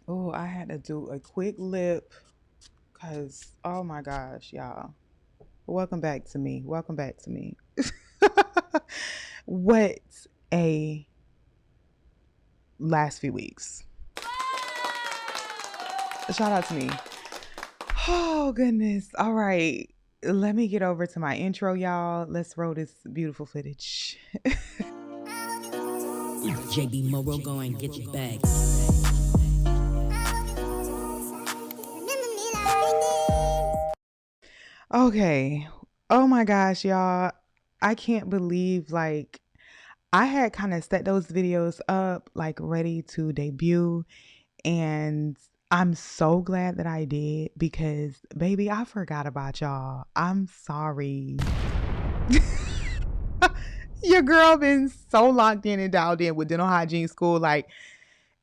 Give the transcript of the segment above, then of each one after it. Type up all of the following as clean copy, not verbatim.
Oh, I had to do a quick lip because, oh my gosh, y'all. Welcome back to me. Welcome back to me. What a last few weeks. Shout out to me. Oh, goodness. All right. Let me get over to my intro, y'all. Let's roll this beautiful footage. JB Morrow, go and get your bag. Okay. Oh my gosh, y'all. I can't believe I had kind of set those videos up like ready to debut, and I'm so glad that I did because baby, I forgot about y'all. I'm sorry. Your girl been so locked in and dialed in with dental hygiene school. Like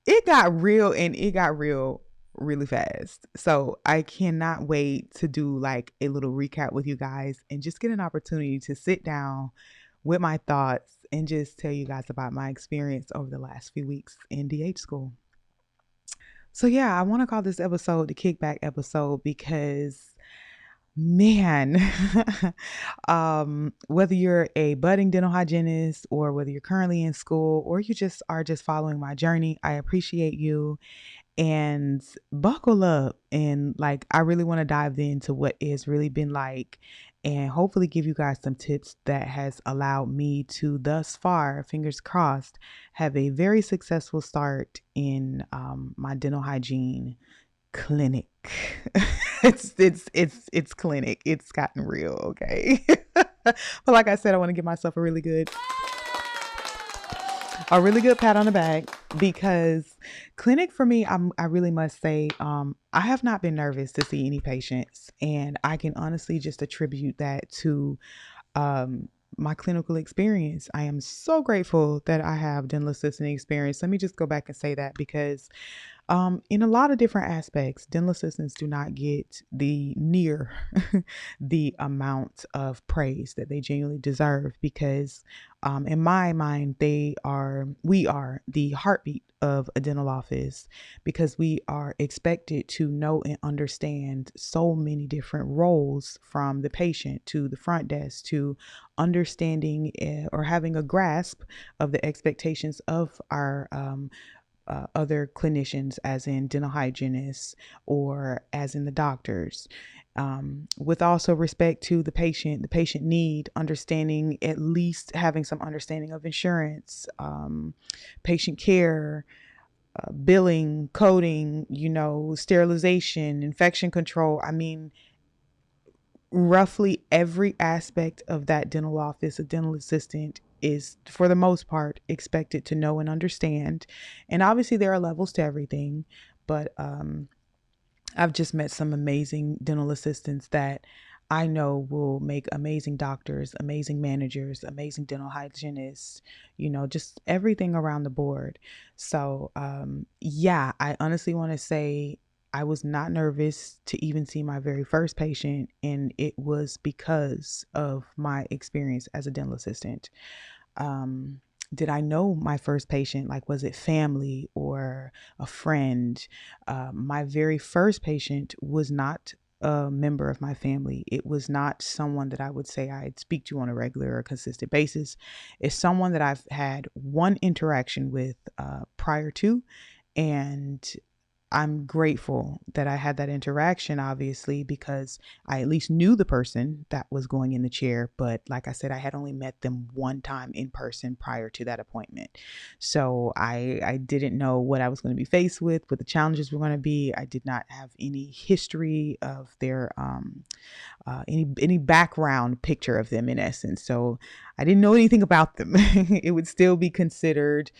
it got real and it got real really fast. So I cannot wait to do like a little recap with you guys and just get an opportunity to sit down with my thoughts and just tell you guys about my experience over the last few weeks in DH school. So yeah, I want to call this episode the Kickback episode because man, whether you're a budding dental hygienist or whether you're currently in school or you just are just following my journey, I appreciate you and buckle up. And like, I really want to dive into what it's really been like and hopefully give you guys some tips that has allowed me to thus far, fingers crossed, have a very successful start in my dental hygiene clinic. It's clinic. It's gotten real, okay? But like I said, I want to give myself a really good pat on the back because clinic for me, I really must say, I have not been nervous to see any patients, and I can honestly just attribute that to my clinical experience. I am so grateful that I have dental assistant experience. Let me just go back and say that because in a lot of different aspects, dental assistants do not get the near the amount of praise that they genuinely deserve because, in my mind, we are the heartbeat of a dental office because we are expected to know and understand so many different roles from the patient to the front desk to understanding or having a grasp of the expectations of our other clinicians, as in dental hygienists or as in the doctors. With also respect to the patient need, understanding, at least having some understanding of insurance, patient care, billing, coding, sterilization, infection control. I mean, roughly every aspect of that dental office, a dental assistant is, for the most part, expected to know and understand. And obviously, there are levels to everything, but I've just met some amazing dental assistants that I know will make amazing doctors, amazing managers, amazing dental hygienists, just everything around the board. So, yeah, I honestly want to say I was not nervous to even see my very first patient, and it was because of my experience as a dental assistant. Um, did I know my first patient? Like, was it family or a friend? My very first patient was not a member of my family. It was not someone that I would say I'd speak to on a regular or consistent basis. It's someone that I've had one interaction with prior to, and I'm grateful that I had that interaction, obviously, because I at least knew the person that was going in the chair. But like I said, I had only met them one time in person prior to that appointment. So I didn't know what I was going to be faced with, what the challenges were going to be. I did not have any history of their any background picture of them in essence. So I didn't know anything about them. It would still be considered,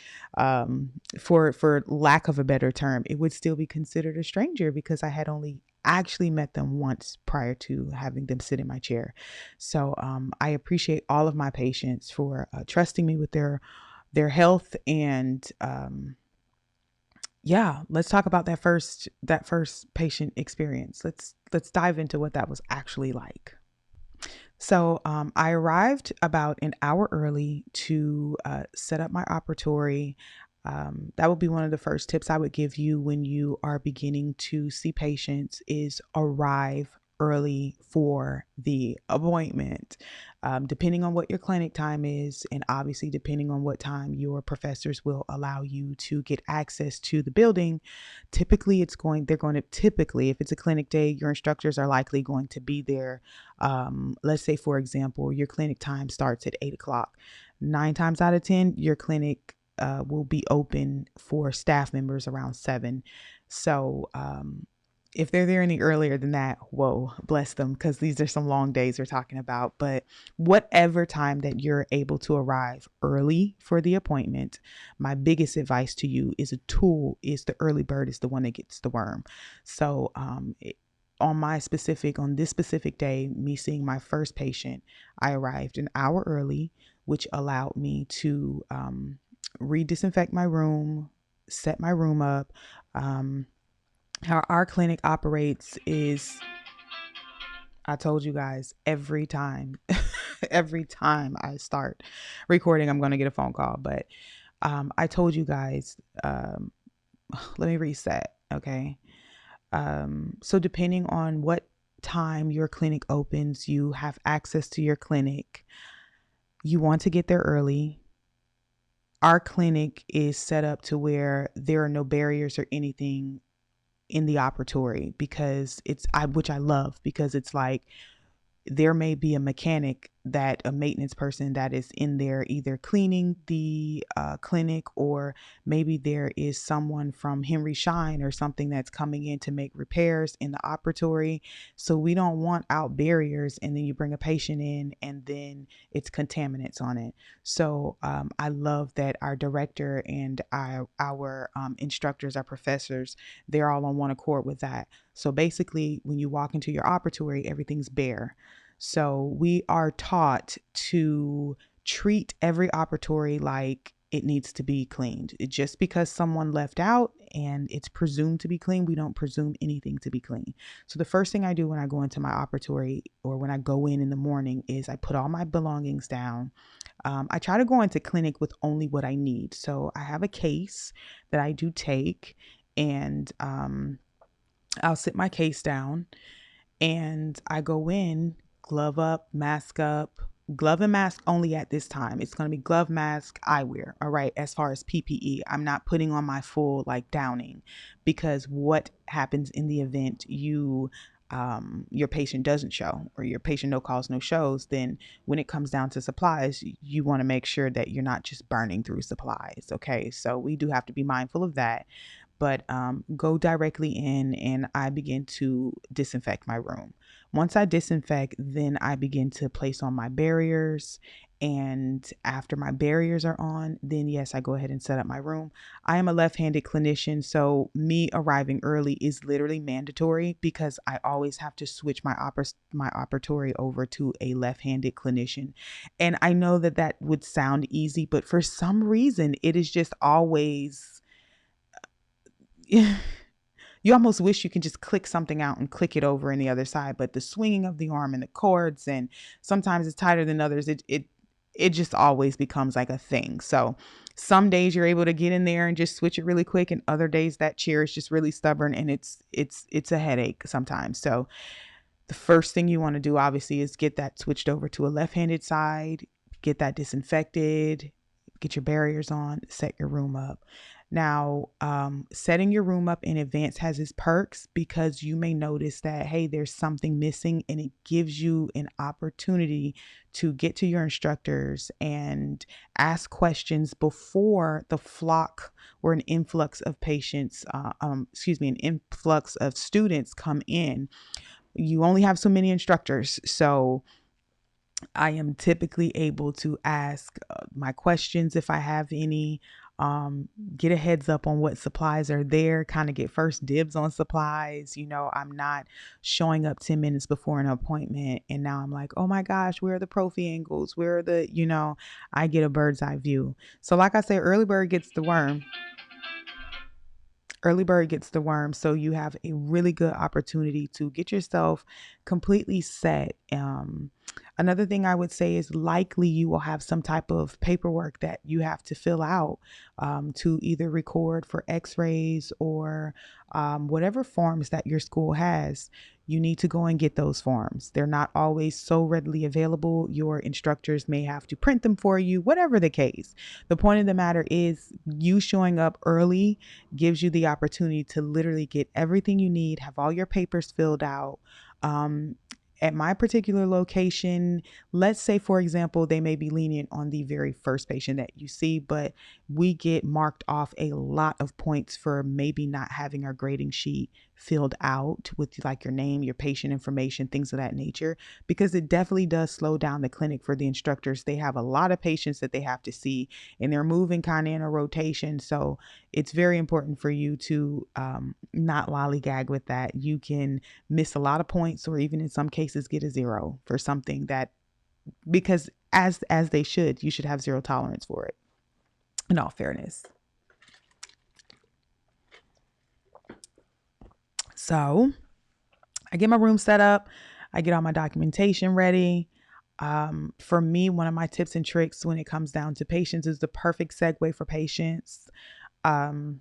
for lack of a better term, it would still be considered a stranger because I had only actually met them once prior to having them sit in my chair. So I appreciate all of my patients for trusting me with their health and yeah, let's talk about that first patient experience. Let's dive into what that was actually like. So I arrived about an hour early to set up my operatory. That would be one of the first tips I would give you when you are beginning to see patients is arrive early for the appointment. Depending on what your clinic time is, and obviously depending on what time your professors will allow you to get access to the building, they're going to typically, if it's a clinic day, your instructors are likely going to be there. Let's say, for example, your clinic time starts at 8 o'clock. 9 times out of 10, your clinic will be open for staff members around 7. So if they're there any earlier than that, whoa, bless them, because these are some long days we're talking about. But whatever time that you're able to arrive early for the appointment, my biggest advice to you is the early bird is the one that gets the worm. So on this specific day, me seeing my first patient, I arrived an hour early, which allowed me to re-disinfect my room, set my room up. How our clinic operates is, I told you guys, every time, every time I start recording, I'm going to get a phone call. But I told you guys, let me reset. Okay. So depending on what time your clinic opens, you have access to your clinic. You want to get there early. Our clinic is set up to where there are no barriers or anything in the operatory, because which I love, because it's like there may be a maintenance person that is in there either cleaning the clinic, or maybe there is someone from Henry Schein or something that's coming in to make repairs in the operatory. So we don't want out barriers, and then you bring a patient in and then it's contaminants on it. So I love that our director and our instructors, our professors, they're all on one accord with that. So basically, when you walk into your operatory, everything's bare. So we are taught to treat every operatory like it needs to be cleaned. Just because someone left out and it's presumed to be clean, we don't presume anything to be clean. So the first thing I do when I go into my operatory, or when I go in the morning, is I put all my belongings down. I try to go into clinic with only what I need. So I have a case that I do take, and I'll sit my case down and I go in, glove up, mask up, glove and mask only at this time. It's going to be glove, mask, eyewear. All right. As far as PPE, I'm not putting on my full like downing, because what happens in the event your patient doesn't show, or your patient no calls, no shows, then when it comes down to supplies, you want to make sure that you're not just burning through supplies. Okay. So we do have to be mindful of that. But go directly in and I begin to disinfect my room. Once I disinfect, then I begin to place on my barriers. And after my barriers are on, then yes, I go ahead and set up my room. I am a left-handed clinician, so me arriving early is literally mandatory, because I always have to switch my operatory over to a left-handed clinician. And I know that that would sound easy, but for some reason, it is just always you almost wish you could just click something out and click it over in the other side. But the swinging of the arm and the cords, and sometimes it's tighter than others, it just always becomes like a thing. So some days you're able to get in there and just switch it really quick, and other days that chair is just really stubborn, and it's a headache sometimes. So the first thing you want to do, obviously, is get that switched over to a left-handed side, get that disinfected, get your barriers on, set your room up. Now, setting your room up in advance has its perks, because you may notice that, hey, there's something missing, and it gives you an opportunity to get to your instructors and ask questions before the flock or an influx of an influx of students come in. You only have so many instructors. So I am typically able to ask my questions if I have any, get a heads up on what supplies are there, kind of get first dibs on supplies. I'm not showing up 10 minutes before an appointment and now I'm like, oh my gosh, where are the prophy angles? Where are I get a bird's eye view. So like I said, early bird gets the worm. Early bird gets the worm. So you have a really good opportunity to get yourself completely set. Another thing I would say is likely you will have some type of paperwork that you have to fill out to either record for x-rays or whatever forms that your school has. You need to go and get those forms. They're not always so readily available. Your instructors may have to print them for you, whatever the case. The point of the matter is you showing up early gives you the opportunity to literally get everything you need, have all your papers filled out. Um, at my particular location, let's say, for example, they may be lenient on the very first patient that you see, but we get marked off a lot of points for maybe not having our grading sheet filled out with like your name, your patient information, things of that nature, because it definitely does slow down the clinic for the instructors. They have a lot of patients that they have to see and they're moving kind of in a rotation. So it's very important for you to not lollygag with that. You can miss a lot of points or even in some cases get a zero for something that, because as they should, you should have zero tolerance for it, in all fairness. So I get my room set up, I get all my documentation ready. For me, one of my tips and tricks when it comes down to patients is the perfect segue for patients. Um,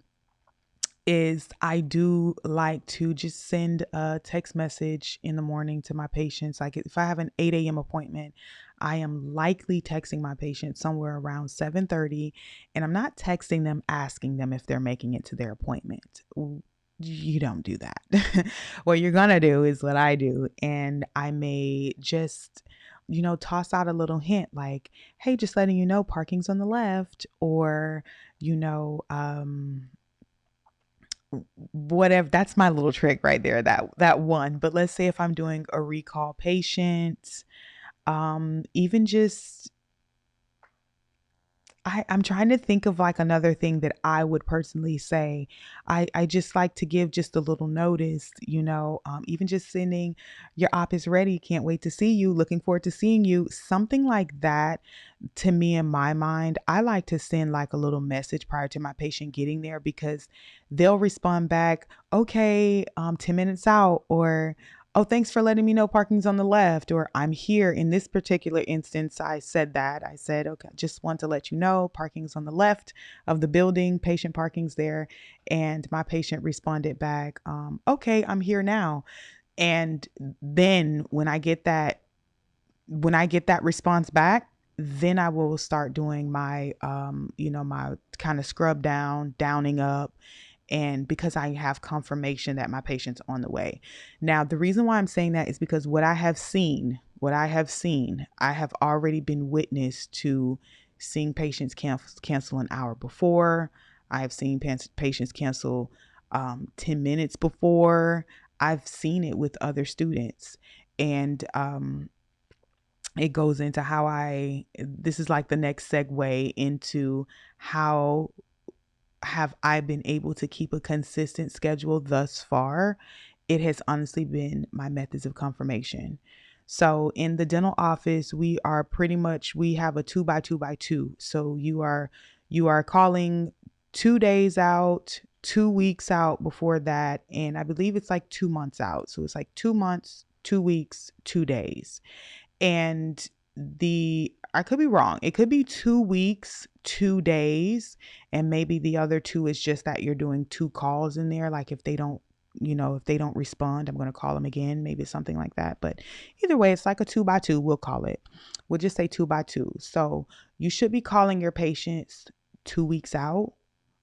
is I do like to just send a text message in the morning to my patients. Like if I have an 8 a.m. appointment, I am likely texting my patient somewhere around 7:30, and I'm not texting them asking them if they're making it to their appointment. You don't do that. What you're gonna do is what I do, and I may just toss out a little hint like, hey, just letting you know parking's on the left, or you know um whatever. That's my little trick right there, that one. But let's say if I'm doing a recall patient, even just I'm trying to think of like another thing that I would personally say. I just like to give just a little notice, even just sending your op is ready, can't wait to see you, looking forward to seeing you, something like that. To me, in my mind, I like to send like a little message prior to my patient getting there because they'll respond back, okay, 10 minutes out, or oh, thanks for letting me know parking's on the left, or I'm here. In this particular instance, I said that. I said, okay, just want to let you know parking's on the left of the building, patient parking's there. And my patient responded back, okay, I'm here now. And then when I get that response back, then I will start doing my, my kind of scrub down, downing up. And because I have confirmation that my patient's on the way. Now, the reason why I'm saying that is because I have already been witness to seeing patients cancel an hour before. I have seen patients cancel 10 minutes before. I've seen it with other students. And it goes into this is like the next segue into how have I been able to keep a consistent schedule thus far. It has honestly been my methods of confirmation. So in the dental office, we have a 2 by 2 by 2. So you are calling 2 days out, 2 weeks out before that, and I believe it's like 2 months out. So it's like 2 months, 2 weeks, 2 days. And I could be wrong. It could be 2 weeks, 2 days, and maybe the other two is just that you're doing two calls in there. Like if they don't respond, I'm going to call them again. Maybe something like that. But either way, it's like a 2 by 2. We'll call it. We'll just say 2 by 2. So you should be calling your patients 2 weeks out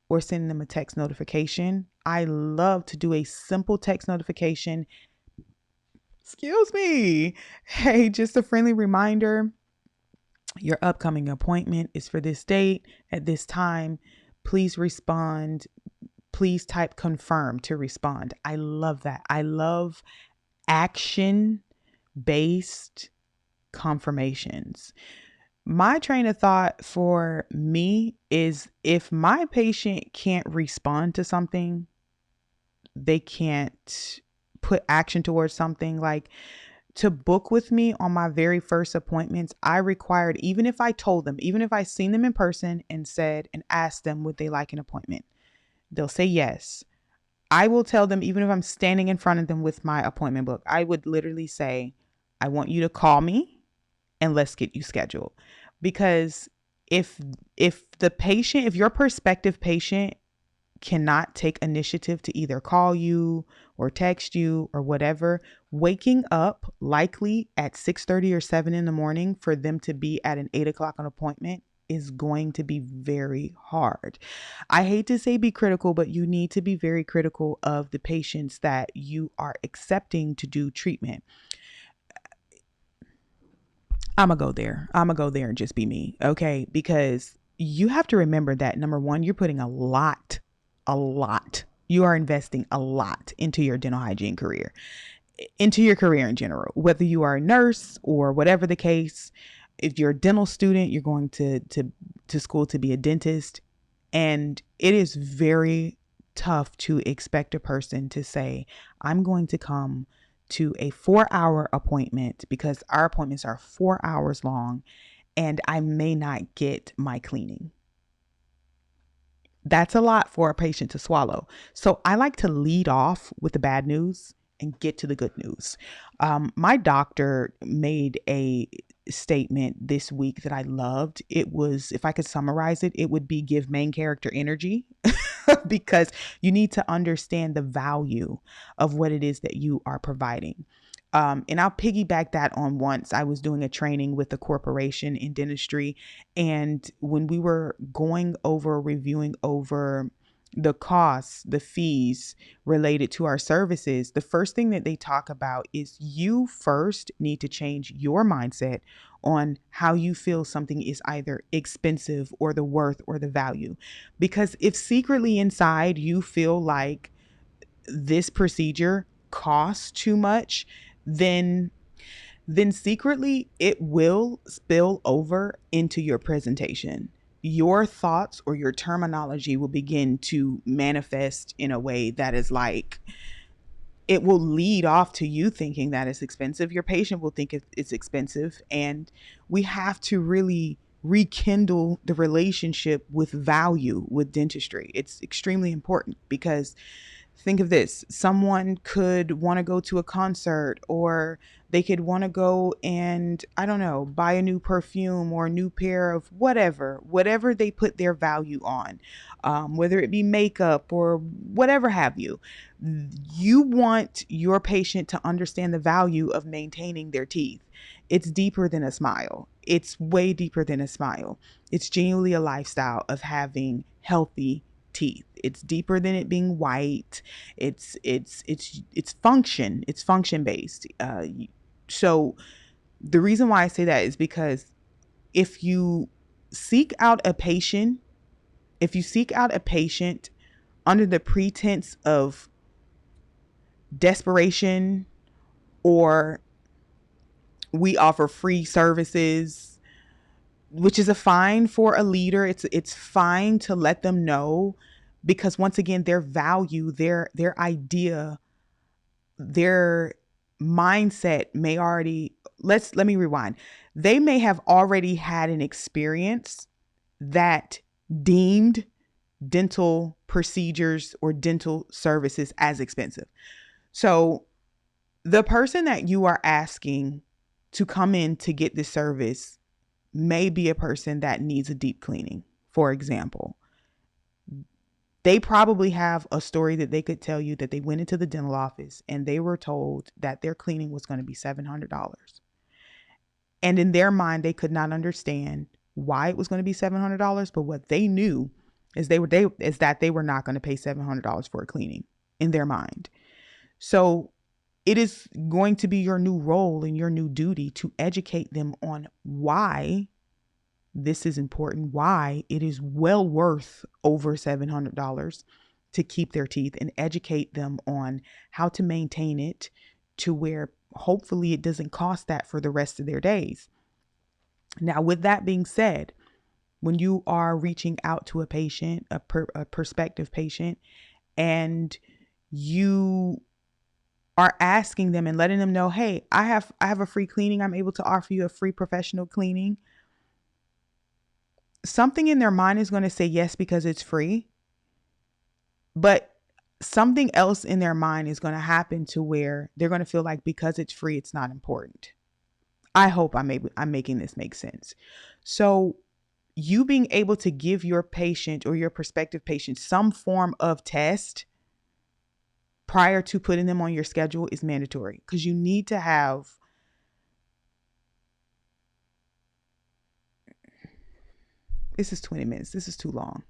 or sending them a text notification. I love to do a simple text notification. Excuse me. Hey, just a friendly reminder. Your upcoming appointment is for this date at this time. Please respond. Please type confirm to respond. I love that. I love action based confirmations. My train of thought for me is if my patient can't respond to something, they can't put action towards something. Like, to book with me on my very first appointments, I required, even if I told them, even if I seen them in person and said and asked them would they like an appointment, they'll say yes. I will tell them, even if I'm standing in front of them with my appointment book, I would literally say, I want you to call me. and let's get you scheduled. Because if if your prospective patient cannot take initiative to either call you or text you or whatever, waking up likely at 6:30 or 7 in the morning for them to be at an 8 o'clock appointment is going to be very hard. I hate to say be critical, but you need to be very critical of the patients that you are accepting to do treatment. I'm gonna go there and just be me. Okay. Because you have to remember that number one, you're putting a lot, you are investing a lot into your dental hygiene career, into your career in general, whether you are a nurse or whatever the case. If you're a dental student, you're going to school to be a dentist. And it is very tough to expect a person to say, I'm going to come to a 4 hour appointment because our appointments are 4 hours long and I may not get my cleaning. That's a lot for a patient to swallow. So I like to lead off with the bad news and get to the good news. My doctor made a statement this week that I loved. It was, if I could summarize it, it would be give main character energy because you need to understand the value of what it is that you are providing. And I'll piggyback that on once I was doing a training with a corporation in dentistry. And when we were going over, reviewing over the costs, the fees related to our services, the first thing that they talk about is you first need to change your mindset on how you feel something is either expensive or the worth or the value. Because if secretly inside you feel like this procedure costs too much, then secretly it will spill over into your presentation. Your thoughts or your terminology will begin to manifest in a way that is like, it will lead off to you thinking that it's expensive. Your patient will think it's expensive. And we have to really rekindle the relationship with value with dentistry. It's extremely important because think of this. Someone could want to go to a concert, or they could want to go and, I don't know, buy a new perfume or a new pair of whatever they put their value on, whether it be makeup or whatever have you. You want your patient to understand the value of maintaining their teeth. It's deeper than a smile. It's way deeper than a smile. It's genuinely a lifestyle of having healthy teeth. It's deeper than it being white. It's function. It's function based. So the reason why I say that is because if you seek out a patient, if you seek out a patient under the pretense of desperation, or we offer free services, which is a fine for a leader. It's fine to let them know, because once again, their value, their idea, their mindset may already, let me rewind. They may have already had an experience that deemed dental procedures or dental services as expensive. So the person that you are asking to come in to get this service may be a person that needs a deep cleaning, for example. They probably have a story that they could tell you that they went into the dental office and they were told that their cleaning was going to be $700. And in their mind, they could not understand why it was going to be $700. But what they knew is that they were not going to pay $700 for a cleaning in their mind. So it is going to be your new role and your new duty to educate them on why this is important, why it is well worth over $700 to keep their teeth, and educate them on how to maintain it to where hopefully it doesn't cost that for the rest of their days. Now, with that being said, when you are reaching out to a patient, a prospective patient, and you are asking them and letting them know, hey, I have a free cleaning. I'm able to offer you a free professional cleaning. Something in their mind is going to say yes because it's free, but something else in their mind is going to happen to where they're going to feel like because it's free, it's not important. I hope I'm making this make sense. So you being able to give your patient or your prospective patient some form of test prior to putting them on your schedule is mandatory, because you need to have, this is 20 minutes. This is too long.